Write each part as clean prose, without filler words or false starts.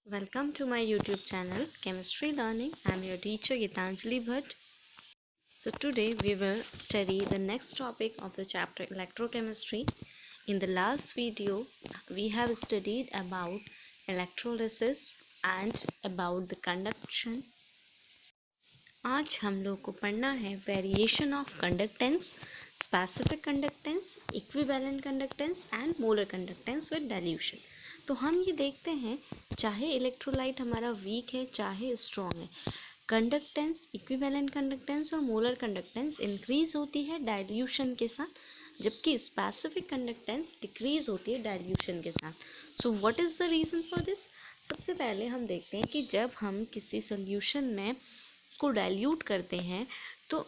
Welcome to my YouTube channel Chemistry Learning. I am your teacher Gitanjali Bhatt. So today we will study the next topic of the chapter electrochemistry. In the last video we have studied about electrolysis and about the conduction. आज हम लोग को पढ़ना है variation of conductance, specific conductance, equivalent conductance and molar conductance with dilution. तो हम ये देखते हैं चाहे इलेक्ट्रोलाइट हमारा वीक है चाहे स्ट्रॉन्ग है, कंडक्टेंस, इक्विवेलेंट कंडक्टेंस और मोलर कंडक्टेंस इंक्रीज होती है डाइल्यूशन के साथ, जबकि स्पेसिफिक कंडक्टेंस डिक्रीज होती है डाइल्यूशन के साथ। So what is the reason for this? सबसे पहले हम देखते हैं कि जब हम किसी सोल्यूशन में को डाइल्यूट करते हैं तो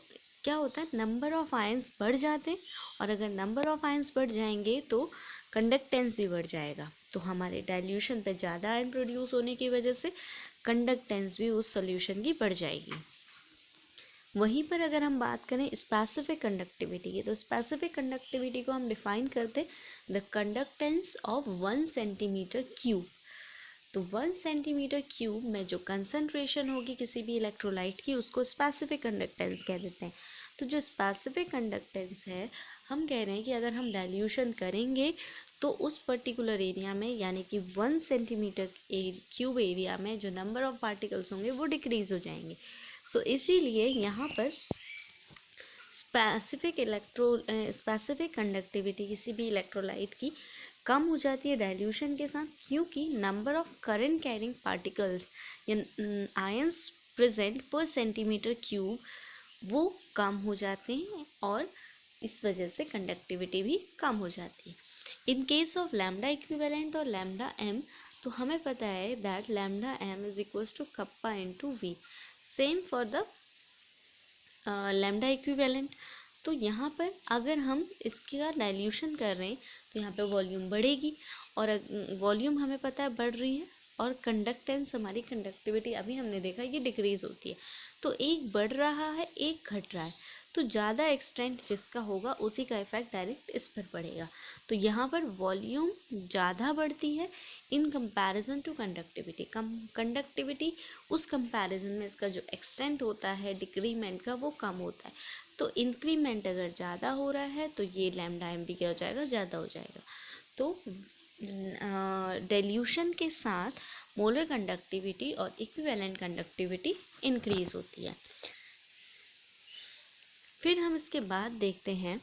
क्या होता है, नंबर ऑफ आयंस बढ़ जाते हैं, और अगर नंबर ऑफ आयंस बढ़ जाएंगे तो कंडक्टेंस भी बढ़ जाएगा। तो हमारे डाइल्यूशन पे ज़्यादा आयन प्रोड्यूस होने की वजह से कंडक्टेंस भी उस सॉल्यूशन की बढ़ जाएगी। वहीं पर अगर हम बात करें स्पेसिफिक कंडक्टिविटी की, तो स्पेसिफिक कंडक्टिविटी को हम डिफाइन करते the conductance of 1 centimetre cube. तो 1 सेंटीमीटर क्यूब में जो कंसंट्रेशन होगी किसी भी इलेक्ट्रोलाइट की उसको स्पेसिफिक कंडक्टेंस कह देते हैं। तो जो स्पेसिफिक कंडक्टेंस है, हम कह रहे हैं कि अगर हम डाइल्यूशन करेंगे तो उस पर्टिकुलर एरिया में यानी कि 1 सेंटीमीटर क्यूब एरिया में जो नंबर ऑफ पार्टिकल्स होंगे वो डिक्रीज हो जाएंगे। सो इसीलिए यहाँ पर स्पेसिफिक कंडक्टिविटी किसी भी इलेक्ट्रोलाइट की कम हो जाती है डाइल्यूशन के साथ, क्योंकि number of current carrying particles या आयंस प्रेजेंट पर सेंटीमीटर क्यूब वो कम हो जाते हैं और इस वजह से कंडक्टिविटी भी कम हो जाती है। In case of lambda equivalent और लैम्डा एम, तो हमें पता है that lambda M is equals to kappa into V. Same for the lambda equivalent. तो यहाँ पर अगर हम इसका डाइल्यूशन कर रहे हैं तो यहाँ पे वॉल्यूम बढ़ेगी, और वॉल्यूम हमें पता है बढ़ रही है, और कंडक्टेंस हमारी कंडक्टिविटी अभी हमने देखा ये डिक्रीज होती है। तो एक बढ़ रहा है एक घट रहा है, तो ज़्यादा एक्सटेंट जिसका होगा उसी का इफेक्ट डायरेक्ट इस पर पड़ेगा। तो यहाँ पर वॉल्यूम ज़्यादा बढ़ती है in comparison to conductivity. Conductivity उस कंपैरिजन में इसका जो एक्सटेंट होता है डिक्रीमेंट का वो कम होता है। तो इंक्रीमेंट अगर ज़्यादा हो रहा है तो ये लैम्डा एम भी क्या हो जाएगा, ज़्यादा हो जाएगा। तो डाइल्यूशन के साथ मोलर कंडक्टिविटी और इक्विवेलेंट कंडक्टिविटी इंक्रीज होती है। फिर हम इसके बाद देखते हैं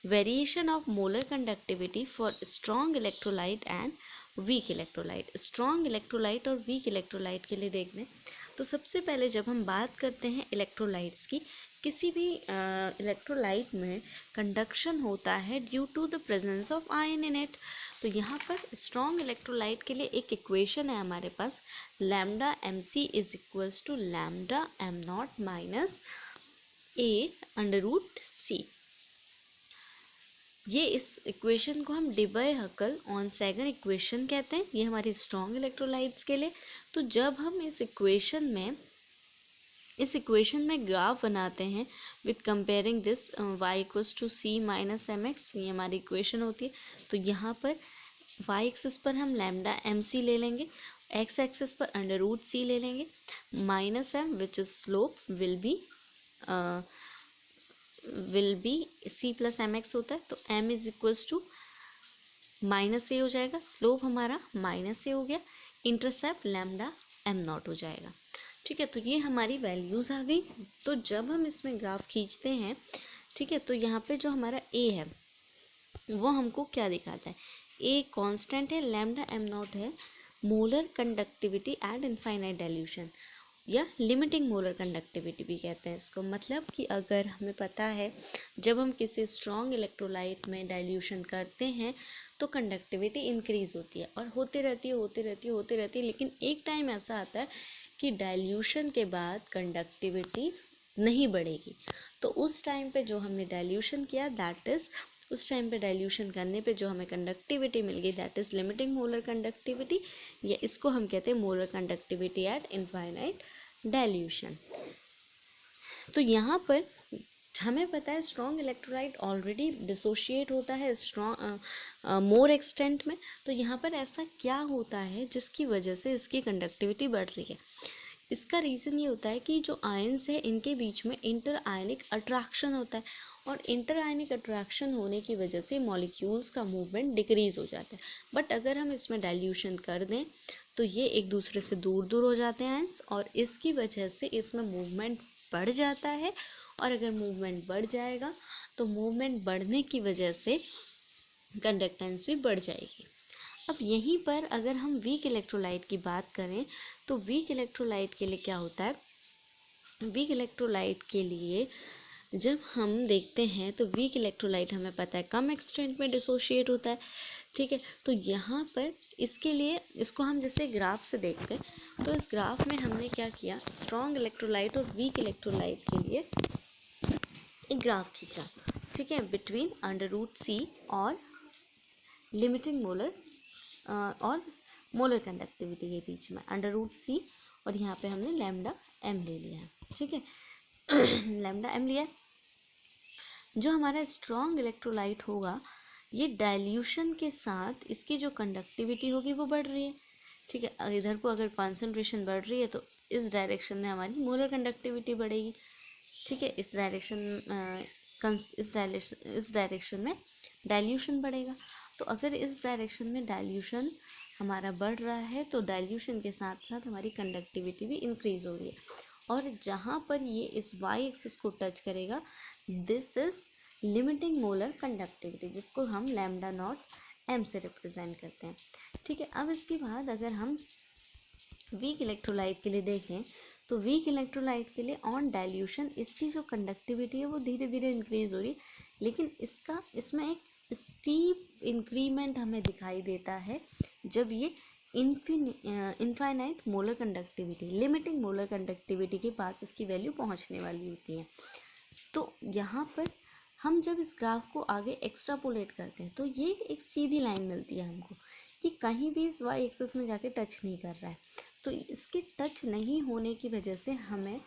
variation of molar conductivity for strong electrolyte and weak electrolyte. Strong electrolyte और वीक इलेक्ट्रोलाइट के लिए देख लें तो सबसे पहले जब हम बात करते हैं इलेक्ट्रोलाइट्स की, किसी भी इलेक्ट्रोलाइट में कंडक्शन होता है due to the presence of ion in it. तो यहाँ पर स्ट्रॉन्ग इलेक्ट्रोलाइट के लिए एक इक्वेशन है हमारे पास, lambda M C is equals to lambda M nought minus A under root C. ये इस इक्वेशन को हम डिबय-हकल ऑन-सैगन इक्वेशन कहते हैं। ये हमारी स्ट्रॉन्ग इलेक्ट्रोलाइट्स के लिए। तो जब हम इस इक्वेशन में ग्राफ बनाते हैं with comparing this y equals to C minus M X, ये हमारी इक्वेशन होती है। तो यहाँ पर y एक्सिस पर हम लैम्डा एम सी ले लेंगे, x एक्सिस पर अंडर रूट सी ले लेंगे, minus M which is slope will be C plus M X होता है। तो m is equals to minus A हो जाएगा, स्लोप हमारा माइनस ए हो गया, इंटरसेप्ट लैम्डा एम नॉट हो जाएगा। ठीक है, तो ये हमारी वैल्यूज़ आ गई। तो जब हम इसमें ग्राफ खींचते हैं, ठीक है, तो यहाँ पे जो हमारा ए है वो हमको क्या दिखाता है, ए कांस्टेंट है, लैम्डा एम नॉट है, molar conductivity at infinite dilution या लिमिटिंग मोलर कंडक्टिविटी भी कहते हैं इसको। मतलब कि अगर हमें पता है जब हम किसी स्ट्रॉन्ग इलेक्ट्रोलाइट में डाइल्यूशन करते हैं तो कंडक्टिविटी इंक्रीज होती है और होती रहती है, लेकिन एक टाइम ऐसा आता है कि डाइल्यूशन के बाद कंडक्टिविटी नहीं बढ़ेगी। तो उस टाइम पे जो हमने डाइल्यूशन किया दैट इज़, उस टाइम पे डाइल्यूशन करने पे जो हमें कंडक्टिविटी मिल गई that is limiting molar conductivity, या इसको हम कहते हैं molar conductivity at infinite dilution. तो यहाँ पर हमें पता है स्ट्रॉन्ग इलेक्ट्रोलाइट ऑलरेडी डिसोशिएट होता है स्ट्रॉन्ग मोर एक्सटेंट में, तो यहाँ पर ऐसा क्या होता है जिसकी वजह से इसकी कंडक्टिविटी बढ़ रही है? इसका रीज़न ये होता है कि जो आयंस है इनके बीच में इंटर आयनिक अट्रैक्शन होता है, और इंटर आयनिक अट्रैक्शन होने की वजह से मॉलिक्यूल्स का मूवमेंट डिक्रीज हो जाता है। बट अगर हम इसमें डाइल्यूशन कर दें तो ये एक दूसरे से दूर दूर हो जाते हैं आयंस, और इसकी वजह से इसमें मूवमेंट बढ़ जाता है। और अगर मूवमेंट बढ़ जाएगा तो मूवमेंट बढ़ने की वजह से कंडक्टेंस भी बढ़ जाएगी। अब यहीं पर अगर हम वीक इलेक्ट्रोलाइट की बात करें तो वीक इलेक्ट्रोलाइट के लिए क्या होता है? वीक इलेक्ट्रोलाइट के लिए जब हम देखते हैं तो वीक इलेक्ट्रोलाइट हमें पता है कम एक्सटेंट में डिसोशिएट होता है, ठीक है। तो यहाँ पर इसके लिए इसको हम जैसे ग्राफ से देखते हैं, तो इस ग्राफ में हमने क्या किया, स्ट्रॉन्ग इलेक्ट्रोलाइट और वीक इलेक्ट्रोलाइट के लिए एक ग्राफ खींचा, ठीक है, बिटवीन √c और लिमिटिंग मोलर और मोलर कंडक्टिविटी के बीच में √c, और यहाँ पे हमने लैम्डा m ले लिया है, ठीक है। लैम्डा m लिया है। जो हमारा स्ट्रॉन्ग इलेक्ट्रोलाइट होगा ये डाइल्यूशन के साथ इसकी जो कंडक्टिविटी होगी वो बढ़ रही है, ठीक है। इधर को अगर कॉन्सेंट्रेशन बढ़ रही है तो इस डायरेक्शन में हमारी मोलर कंडक्टिविटी बढ़ेगी, ठीक है। इस डायरेक्शन में डाइल्यूशन बढ़ेगा। तो अगर इस डायरेक्शन में डाइल्यूशन हमारा बढ़ रहा है तो डाइल्यूशन के साथ साथ हमारी कंडक्टिविटी भी इंक्रीज हो रही है, और जहाँ पर ये इस y एक्सिस को टच करेगा this is limiting molar conductivity, जिसको हम लैम्डा नॉट m से रिप्रेजेंट करते हैं, ठीक है। अब इसके बाद अगर हम वीक इलेक्ट्रोलाइट के लिए देखें तो वीक इलेक्ट्रोलाइट के लिए ऑन डाइल्यूशन इसकी जो कंडक्टिविटी है वो धीरे धीरे इंक्रीज हो रही है, लेकिन इसमें एक स्टीप इंक्रीमेंट हमें दिखाई देता है जब ये infinite molar conductivity, limiting molar conductivity के पास इसकी वैल्यू पहुंचने वाली होती है। तो यहाँ पर हम जब इस ग्राफ को आगे एक्स्ट्रापोलेट करते हैं तो ये एक सीधी लाइन मिलती है हमको कि कहीं भी इस y एक्सिस में जाके टच नहीं कर रहा है। तो इसके टच नहीं होने की वजह से हमें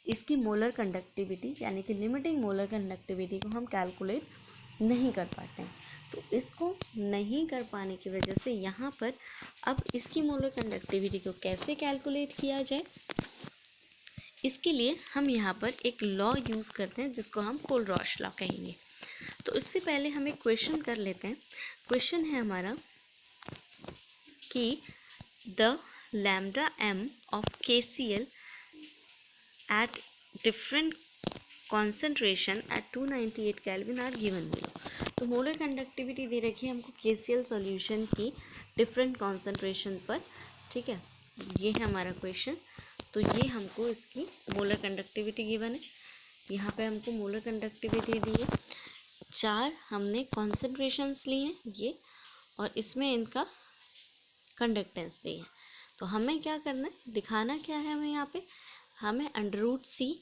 इसकी मोलर कंडक्टिविटी यानी कि लिमिटिंग मोलर कंडक्टिविटी को हम कैलकुलेट नहीं कर पाते हैं। तो इसको नहीं कर पाने की वजह से यहाँ पर अब इसकी मोलर कंडक्टिविटी को कैसे कैलकुलेट किया जाए, इसके लिए हम यहाँ पर एक लॉ यूज़ करते हैं जिसको हम कोलरॉश लॉ कहेंगे। तो इससे पहले हम एक क्वेश्चन कर लेते हैं। क्वेश्चन है हमारा कि the lambda m of KCl at different concentration at 298 Kelvin are given below। तो मोलर कंडक्टिविटी दे रखी है हमको KCl सॉल्यूशन की डिफरेंट कॉन्सेंट्रेशन पर, ठीक है। ये है हमारा क्वेश्चन। तो ये हमको इसकी मोलर कंडक्टिविटी गिवन है, यहाँ पे हमको मोलर कंडक्टिविटी दी है, 4 हमने कॉन्सेंट्रेशंस ली हैं ये, और इसमें इनका कंडक्टेंस दी है। तो हमें क्या करना है, दिखाना क्या है हमें यहाँ पे, हमें √c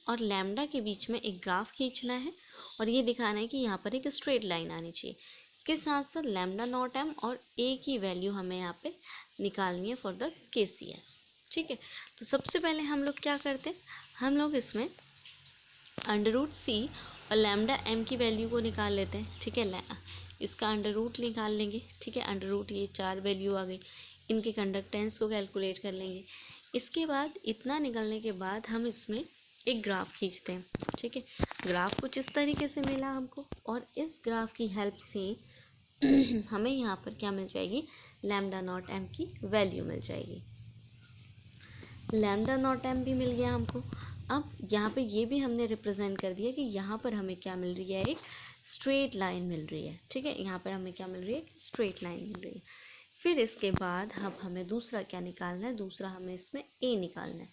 और लैम्डा के बीच में एक ग्राफ खींचना है, और ये दिखाना है कि यहाँ पर एक स्ट्रेट लाइन आनी चाहिए। इसके साथ साथ लैम्डा नॉट m और a की वैल्यू हमें यहाँ पे निकालनी है फॉर द KCl, ठीक है। तो सबसे पहले हम लोग क्या करते हैं, हम लोग इसमें √c और लैम्डा m की वैल्यू को निकाल लेते हैं, ठीक है। इसका अंडर निकाल लेंगे, ठीक है। अंडर ये 4 वैल्यू आ गई, इनके कंडक्टेंस को कैलकुलेट कर लेंगे। इसके बाद इतना निकलने के बाद हम इसमें एक ग्राफ खींचते हैं, ठीक है। ग्राफ कुछ इस तरीके से मिला हमको, और इस ग्राफ की हेल्प से हमें यहाँ पर क्या मिल जाएगी, लैम्डा नॉट m की वैल्यू मिल जाएगी। लैम्डा नॉट m भी मिल गया हमको। अब यहाँ पे ये भी हमने रिप्रेजेंट कर दिया कि यहाँ पर हमें क्या मिल रही है, एक स्ट्रेट लाइन मिल रही है, ठीक है। यहाँ पर हमें क्या मिल रही है, स्ट्रेट लाइन मिल रही है। फिर इसके बाद अब हमें दूसरा क्या निकालना है, दूसरा हमें इसमें a निकालना है,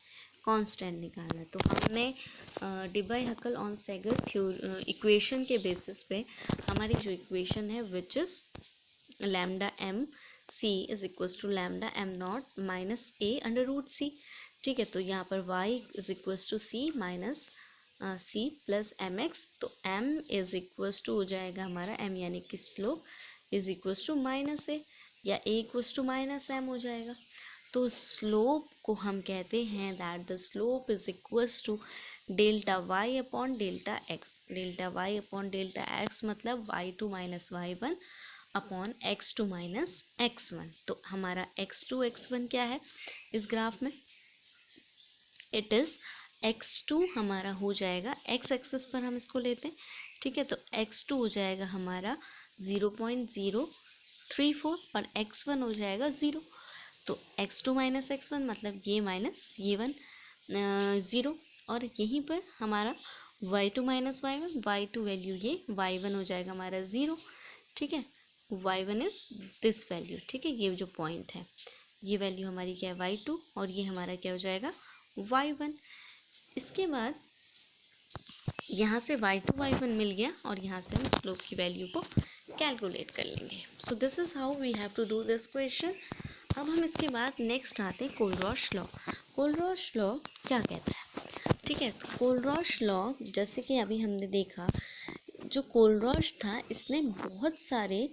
कांस्टेंट निकालना है। तो हमने डिबाई-हकल ऑन सेगर इक्वेशन के बेसिस पे हमारी जो इक्वेशन है which is lambda m c is equal to lambda m naught minus a √c, ठीक है। तो यहाँ पर y is equal to c minus c plus M X. तो m इज इक्वल टू हो जाएगा हमारा m यानी कि slope is equal to minus a, या a equal to minus m हो जाएगा। तो तो स्लोप को हम कहते हैं that the slope is equals to delta Y upon delta X. Delta Y upon delta X मतलब y2 minus y1 upon x2 minus x1। तो हमारा x2 x1 क्या है इस ग्राफ में, इट इज़ x2 हमारा हो जाएगा, x एक्सिस पर हम इसको लेते हैं, ठीक है। तो x2 हो जाएगा हमारा 0.034 और x1 हो जाएगा 0। तो x2 माइनस x1 मतलब ये माइनस ये 1 0, और यहीं पर हमारा y2 minus y1, y2 value ये y1 हो जाएगा हमारा 0, ठीक है। y1 इज दिस वैल्यू, ठीक है। ये जो पॉइंट है ये वैल्यू हमारी क्या है y2 और ये हमारा क्या हो जाएगा y1। इसके बाद यहाँ से y2 y1 मिल गया और यहाँ से हम स्लोप की वैल्यू को कैलकुलेट कर लेंगे। So this is how we have to do this question. अब हम इसके बाद नेक्स्ट आते हैं कोलरॉश लॉ। कोलरॉश लॉ क्या कहता है, ठीक है। तो कोलरॉश लॉ जैसे कि अभी हमने देखा, जो कोलरॉश था इसने बहुत सारे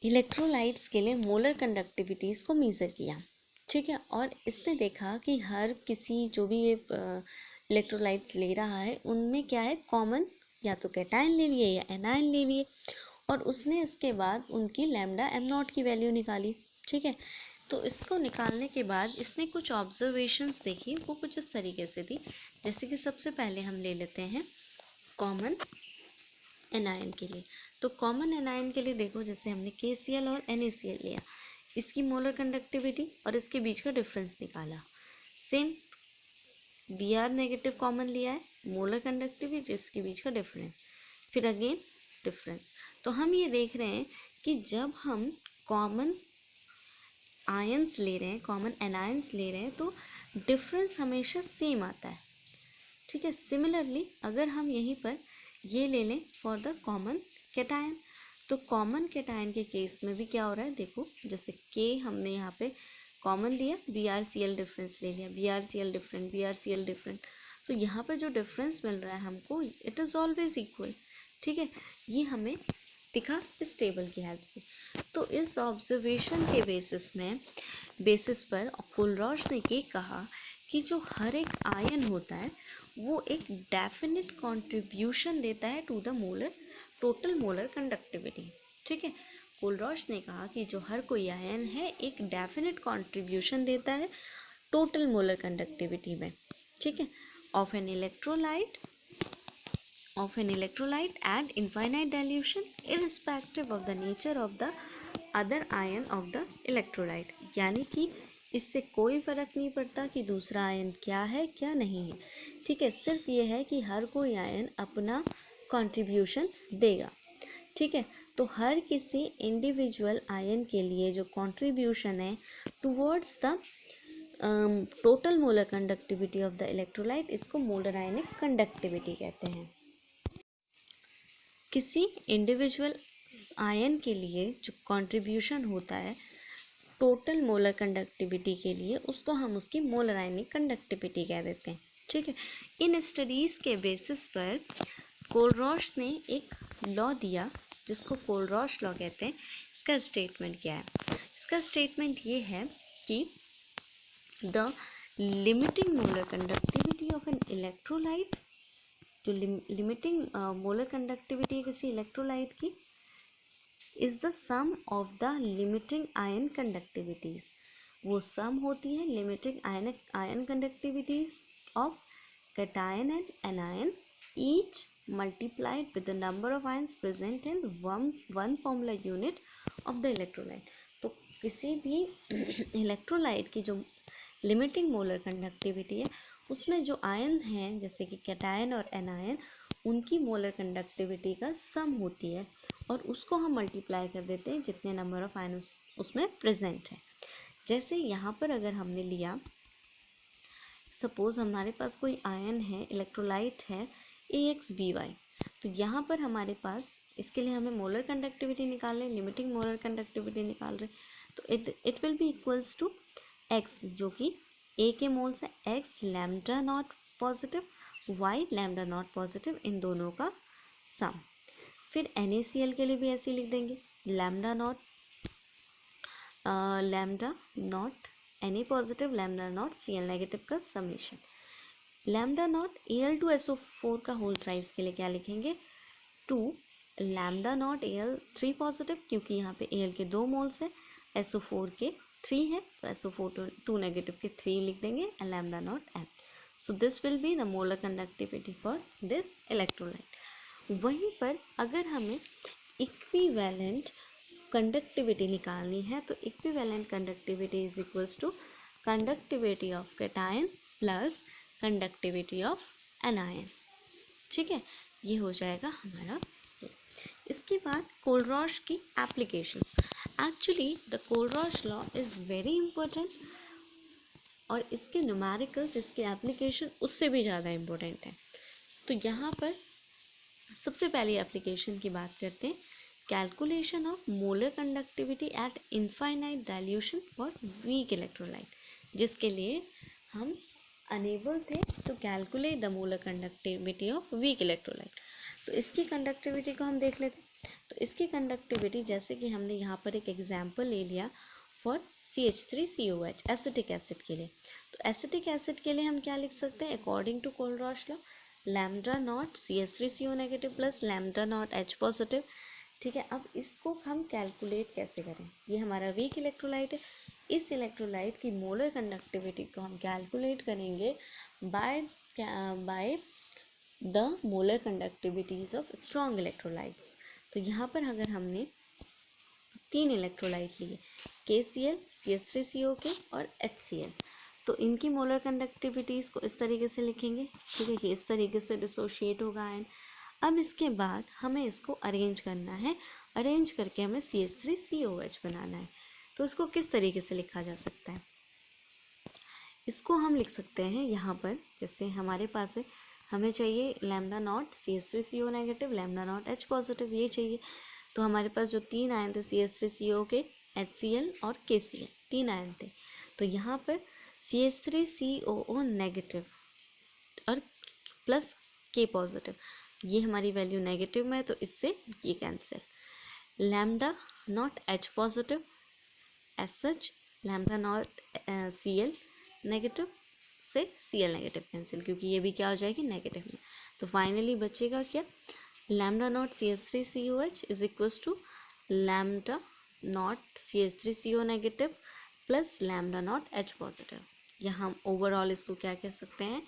इलेक्ट्रोलाइट्स के लिए मोलर कंडक्टिविटीज़ को मेज़र किया, ठीक है। और इसने देखा कि हर किसी जो भी ये इलेक्ट्रोलाइट्स ले रहा है उनमें क्या है कॉमन, या तो कैटायन ले लिए या एनायन ले लिए, और उसने इसके बाद उनकी लैम्डा एम नॉट की वैल्यू निकाली, ठीक है। तो इसको निकालने के बाद इसने कुछ ऑब्जर्वेशंस देखी, वो कुछ इस तरीके से थी। जैसे कि सबसे पहले हम ले लेते हैं कॉमन एनायन के लिए। तो कॉमन एनायन के लिए देखो, जैसे हमने KCl और NaCl लिया, इसकी मोलर कंडक्टिविटी और इसके बीच का डिफरेंस निकाला। सेम Br नेगेटिव कॉमन लिया है, मोलर कंडक्टिविटी इसके बीच का डिफरेंस, फिर अगेन डिफरेंस। तो हम ये देख रहे हैं कि जब हम कॉमन आयंस ले रहे हैं, कॉमन एनायंस ले रहे हैं, तो डिफरेंस हमेशा सेम आता है, ठीक है। सिमिलरली अगर हम यहीं पर ये ले लें फॉर द कॉमन कैटायन, तो कॉमन कैटायन के केस में भी क्या हो रहा है देखो, जैसे K हमने यहाँ पे कॉमन लिया, BrCl डिफरेंस ले लिया, BrCl डिफरेंट, BrCl डिफरेंट, तो यहाँ पर जो डिफरेंस मिल रहा है हमको इट इज़ ऑलवेज इक्वल, ठीक है। ये हमें दिखा इस टेबल की हेल्प से। तो इस ऑब्जर्वेशन के बेसिस पर कोलरॉश ने ये कहा कि जो हर एक आयन होता है वो एक डेफिनेट कंट्रीब्यूशन देता है to the molar total molar conductivity, ठीक है। कोलरॉश ने कहा कि जो हर कोई आयन है एक डेफिनेट कंट्रीब्यूशन देता है टोटल मोलर कंडक्टिविटी में, ठीक है, of an electrolyte at infinite dilution irrespective of the nature of the other ion of the electrolyte। यानी कि इससे कोई फ़र्क नहीं पड़ता कि दूसरा आयन क्या है क्या नहीं है, ठीक है। सिर्फ ये है कि हर कोई आयन अपना कंट्रीब्यूशन देगा, ठीक है। तो हर किसी इंडिविजुअल आयन के लिए जो कंट्रीब्यूशन है towards the total molar conductivity of the electrolyte, इसको मोलर आयनिक कंडक्टिविटी कहते हैं। किसी इंडिविजुअल आयन के लिए जो कंट्रीब्यूशन होता है टोटल मोलर कंडक्टिविटी के लिए, उसको हम उसकी मोलर आयनिक कंडक्टिविटी कह देते हैं, ठीक है। इन स्टडीज़ के बेसिस पर कोलरॉश ने एक लॉ दिया जिसको कोलरॉश लॉ कहते हैं। इसका स्टेटमेंट क्या है, इसका स्टेटमेंट ये है कि the limiting molar conductivity of an electrolyte, जो लिमिटिंग मोलर कंडक्टिविटी है किसी इलेक्ट्रोलाइट की, is the sum of the limiting ion conductivities. वो सम होती है limiting ion conductivities of cation and anion each multiplied with the number of ions present in one formula unit of the electrolyte। तो किसी भी electrolyte की जो limiting molar conductivity है उसमें जो आयन हैं जैसे कि कैटायन और एनायन, उनकी मोलर कंडक्टिविटी का सम होती है और उसको हम मल्टीप्लाई कर देते हैं जितने नंबर ऑफ आयन उसमें प्रेजेंट है। जैसे यहाँ पर अगर हमने लिया, सपोज हमारे पास कोई आयन है, इलेक्ट्रोलाइट है AXBY, तो यहाँ पर हमारे पास, इसके लिए हमें मोलर कंडक्टिविटी निकाल रहे, लिमिटिंग मोलर कंडक्टिविटी निकाल रहे, तो it will be equals to x, जो कि A के मोल्स है, x lambda nought positive, y lambda nought positive, इन दोनों का सम। फिर NaCl के लिए भी ऐसे लिख देंगे, lambda naught Na positive lambda not Cl negative का समेशन। लैम्डा नॉट Al2SO4 का होल थ्राइस के लिए क्या लिखेंगे, 2 लैम्डा नॉट Al3 पॉजिटिव, क्योंकि यहाँ पे Al के 2 मोल्स है, SO4 के 3 है, तो SO4 2 नेगेटिव के 3 लिख देंगे, and lambda naught M। So this will be the molar conductivity for this electrolyte. वहीं पर अगर हमें इक्विवेलेंट कंडक्टिविटी निकालनी है तो equivalent conductivity is equals to conductivity of cation plus conductivity of anion. ठीक है, ये हो जाएगा हमारा। इसके बाद कोलरॉश की applications. Actually the Kohlrausch law is very important और इसके न्यूमेरिकल्स, इसके एप्लीकेशन उससे भी ज़्यादा इम्पोर्टेंट है। तो यहाँ पर सबसे पहली एप्लीकेशन की बात करते हैं, calculation of molar conductivity at infinite dilution for weak electrolyte, जिसके लिए हम अनेबल थे to calculate the molar conductivity of weak electrolyte. तो इसकी कंडक्टिविटी को हम देख लेते हैं। तो इसकी कंडक्टिविटी, जैसे कि हमने यहाँ पर एक एग्जाम्पल ले लिया फॉर CH3COH एसिटिक एसिड के लिए, तो एसिटिक एसिड के लिए हम क्या लिख सकते हैं, according to Kohlrausch law, lambda not CH3CO negative plus lambda not H positive. ठीक है, अब इसको हम कैलकुलेट कैसे करें, ये हमारा वीक इलेक्ट्रोलाइट है, इस इलेक्ट्रोलाइट की मोलर कंडक्टिविटी को हम कैलकुलेट करेंगे by the molar conductivities of strong electrolytes. तो यहाँ पर अगर हमने 3 इलेक्ट्रोलाइट लिए, KCl, CH3COK और HCl, तो इनकी मोलर कंडक्टिविटीज़ को इस तरीके से लिखेंगे। ठीक है, कि इस तरीके से डिसोशिएट होगा आयन। अब इसके बाद हमें इसको अरेंज करना है, अरेंज करके हमें CH3COH बनाना है। तो इसको किस तरीके से लिखा जा सकता है, इसको हम लिख सकते हैं यहाँ पर, जैसे हमारे पास है, हमें चाहिए lambda naught CH3CO negative, lambda naught H positive, ये चाहिए। तो हमारे पास जो 3 आयन थे, CH3COK, HCl और KCl, 3 आयन थे। तो यहाँ पर CH3COO नेगेटिव और प्लस K पॉजिटिव, ये हमारी वैल्यू नेगेटिव में है, तो इससे ये cancel. Lambda not H positive, as such lambda not Cl negative से Cl नेगेटिव कैंसिल, क्योंकि ये भी क्या हो जाएगी, नेगेटिव में। तो फाइनली बचेगा क्या, lambda naught CH3COH is equals to lambda not CH3CO negative plus lambda not H positive. यहाँ हम ओवरऑल इसको क्या कह सकते हैं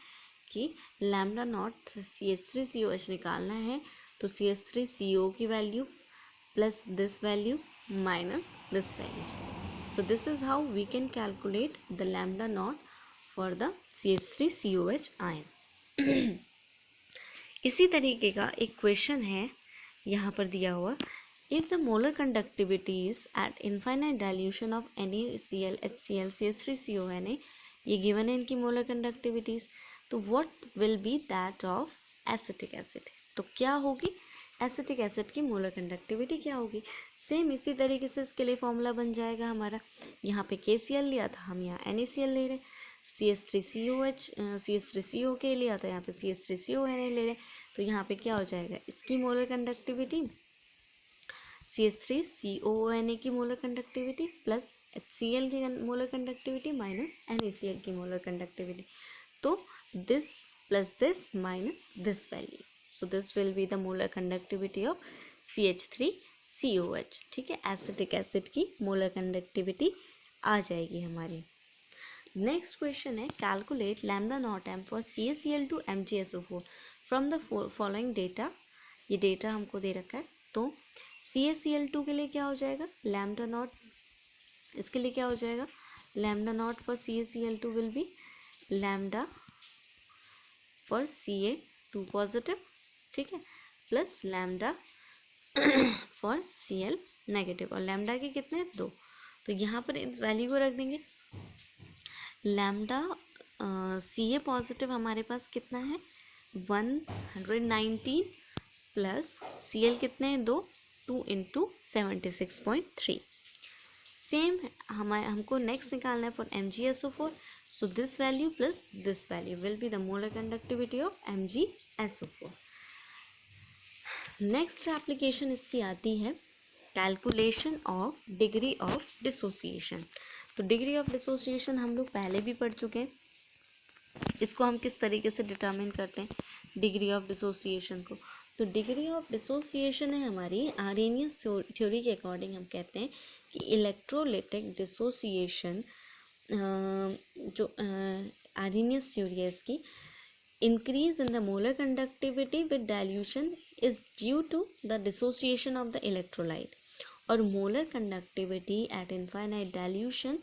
कि लैम्डा नॉट CH3COH निकालना है, तो CH3CO की value plus this value minus this value. So this is how we can calculate the lambda naught for the CH3COH ion. इसी तरीके का एक क्वेश्चन है यहाँ पर दिया हुआ, if the molar conductivities at infinite dilution of NaCl, HCl, CH3CONa, ये given है इनकी molar conductivities, तो what will be that of acetic acid, तो क्या होगी एसिटिक एसिड की मोलर कंडक्टिविटी क्या होगी। सेम इसी तरीके से इसके लिए फॉर्मूला बन जाएगा हमारा, यहाँ पे KCl लिया था, हम यहाँ NaCl ले रहे हैं, CH3COH CH3COK लिया था, यहाँ पे CH3CONa ले रहे हैं, तो यहाँ पे क्या हो जाएगा, इसकी मोलर कंडक्टिविटी CH3CONa की मोलर कंडक्टिविटी प्लस HCl की मोलर कंडक्टिविटी माइनस NaCl की मोलर कंडक्टिविटी, तो this plus this minus this value, so this will be the molar conductivity of CH3COH। ठीक है, एसिटिक एसिड की मोलर कंडक्टिविटी आ जाएगी हमारी। नेक्स्ट क्वेश्चन है, calculate lambda naught M for CaCl2 MgSO4 from the following data. ये data हमको दे रखा है, तो CaCl2 के लिए क्या हो जाएगा, लैम्डा नॉट, इसके लिए क्या हो जाएगा, lambda naught for CaCl2 will be lambda for Ca2 positive, ठीक है, plus lambda for Cl negative, और लैम्डा के कितने, 2, तो यहाँ पर इस वैल्यू को रख देंगे। लैम्डा Ca पॉजिटिव हमारे पास कितना है, 119 प्लस Cl कितने हैं, 2, 2 इंटू 76.3। सेम हमको नेक्स्ट निकालना है for MgSO4, so this value plus this value will be the molar conductivity of MgSO4। Next application इसकी आती है calculation of degree of dissociation. तो डिग्री ऑफ डिसोसिएशन हम लोग पहले भी पढ़ चुके हैं। इसको हम किस तरीके से डिटरमिन करते हैं डिग्री ऑफ डिसोसिएशन को। तो डिग्री ऑफ डिसोसिएशन है हमारी आर्हेनियस थ्योरी के अकॉर्डिंग हम कहते हैं कि इलेक्ट्रोलिटिक डिसोसिएशन जो आर्हेनियस थ्योरी है इसकी, increase in the molar conductivity with dilution is due to the dissociation of the electrolyte, और molar conductivity at infinite dilution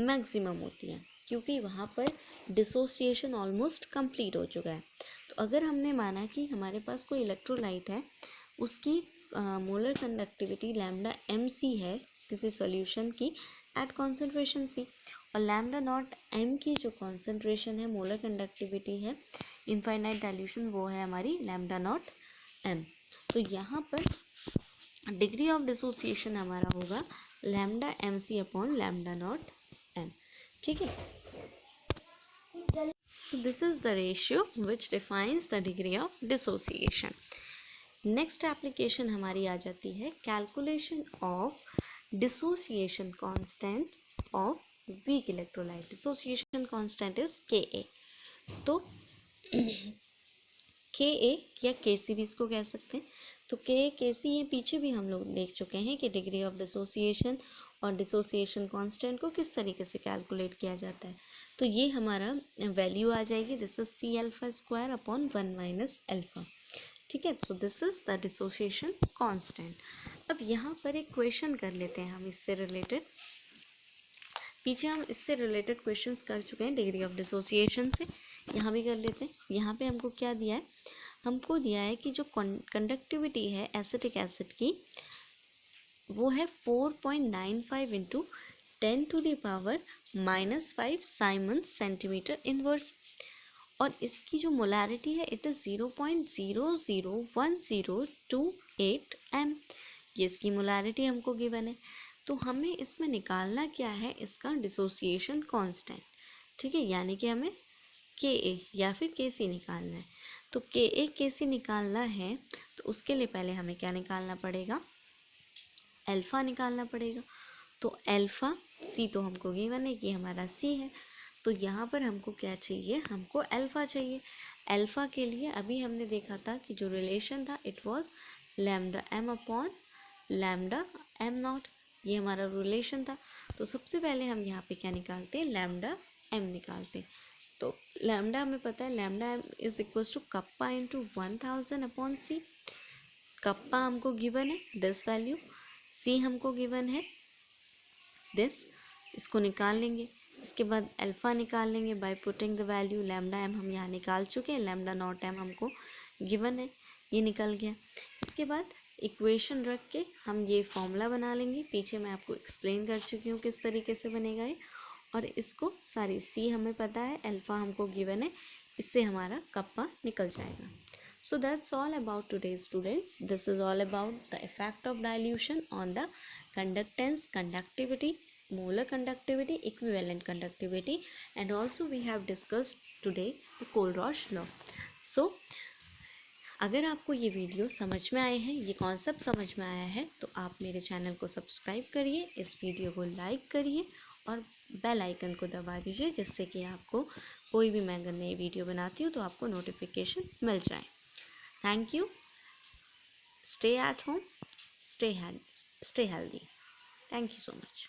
maximum होती है क्योंकि वहाँ पर dissociation almost complete हो चुका है। तो अगर हमने माना कि हमारे पास कोई इलेक्ट्रोलाइट है, उसकी molar conductivity lambda M C है किसी सॉल्यूशन की एट कॉन्सेंट्रेशन सी, और लैम्डा नॉट एम की जो कॉन्सेंट्रेशन है मोलर कंडक्टिविटी है इनफाइनाइट डाइल्यूशन वो है हमारी लैम्डा नॉट एम। तो यहाँ पर डिग्री ऑफ डिसोसिएशन हमारा होगा lambda M C upon lambda naught M. ठीक है, so this is the ratio which defines the degree of dissociation. Next application हमारी आ जाती है calculation of dissociation constant of weak electrolyte. Dissociation constant is के ए। तो के ए या के सी भी इसको कह सकते हैं। तो के सी ये पीछे भी हम लोग देख चुके हैं कि डिग्री ऑफ डिसोसिएशन और डिसोसिएशन कांस्टेंट को किस तरीके से कैलकुलेट किया जाता है। तो ये हमारा वैल्यू आ जाएगी, this is C alpha square upon 1 minus alpha. ठीक है, so this is the dissociation constant. अब यहाँ पर एक क्वेश्चन कर लेते हैं हम इससे रिलेटेड। पीछे हम इससे रिलेटेड क्वेश्चंस कर चुके हैं डिग्री ऑफ डिसोसिएशन से, यहाँ भी कर लेते हैं। यहाँ पे हमको क्या दिया है, हमको दिया है कि जो कंडक्टिविटी है एसिटिक एसिड की वो है 4.95 इंटू 10⁻⁻5 साइमन सेंटीमीटर इनवर्स, और इसकी जो मोलारिटी है इट इज़ 0.001028 एम। ये इसकी मोलारिटी हमको गिवन है। तो हमें इसमें निकालना क्या है, इसका डिसोसिएशन कांस्टेंट। ठीक है, यानी कि हमें के ए या फिर के सी निकालना है। तो के ए के सी निकालना है तो उसके लिए पहले हमें क्या निकालना पड़ेगा, अल्फ़ा निकालना पड़ेगा। तो अल्फ़ा सी तो हमको गिवन है कि हमारा सी है, तो यहाँ पर हमको क्या चाहिए, हमको अल्फ़ा चाहिए। अल्फ़ा के लिए अभी हमने देखा था कि जो रिलेशन था it was lambda M upon lambda M naught, ये हमारा रिलेशन था। तो सबसे पहले हम यहाँ पे क्या निकालते हैं, लैम्डा एम निकालते हैं। तो लैम्डा हमें पता है, lambda M is equal to kappa into 1000 upon C. Kappa हमको गिवन है दिस वैल्यू, सी हमको गिवन है दिस, इसको निकाल लेंगे। इसके बाद अल्फ़ा निकाल लेंगे by putting the value. Lambda M हम यहाँ निकाल चुके हैं, लैम्डा नॉट एम हमको गिवन है, ये निकल गया। इसके बाद इक्वेशन रख के हम ये फॉर्मूला बना लेंगे, पीछे मैं आपको एक्सप्लेन कर चुकी हूँ किस तरीके से बनेगा ये। और इसको सारी सी हमें पता है, अल्फ़ा हमको गिवन है, इससे हमारा कप्पा निकल जाएगा। So that's all about today, students. This is all about the effect of dilution on the conductance, conductivity, molar conductivity, equivalent conductivity, and also we have discussed today the Kohlrausch law. So अगर आपको ये video समझ में आए हैं, ये concept समझ में आया है, तो आप मेरे चैनल को सब्सक्राइब करिए, इस वीडियो को लाइक करिए और बेल आइकन को दबा दीजिए, जिससे कि आपको कोई भी मैं अगर नई वीडियो बनाती हूँ तो आपको नोटिफिकेशन मिल जाए। Thank you. Stay at home. Stay healthy. Thank you so much.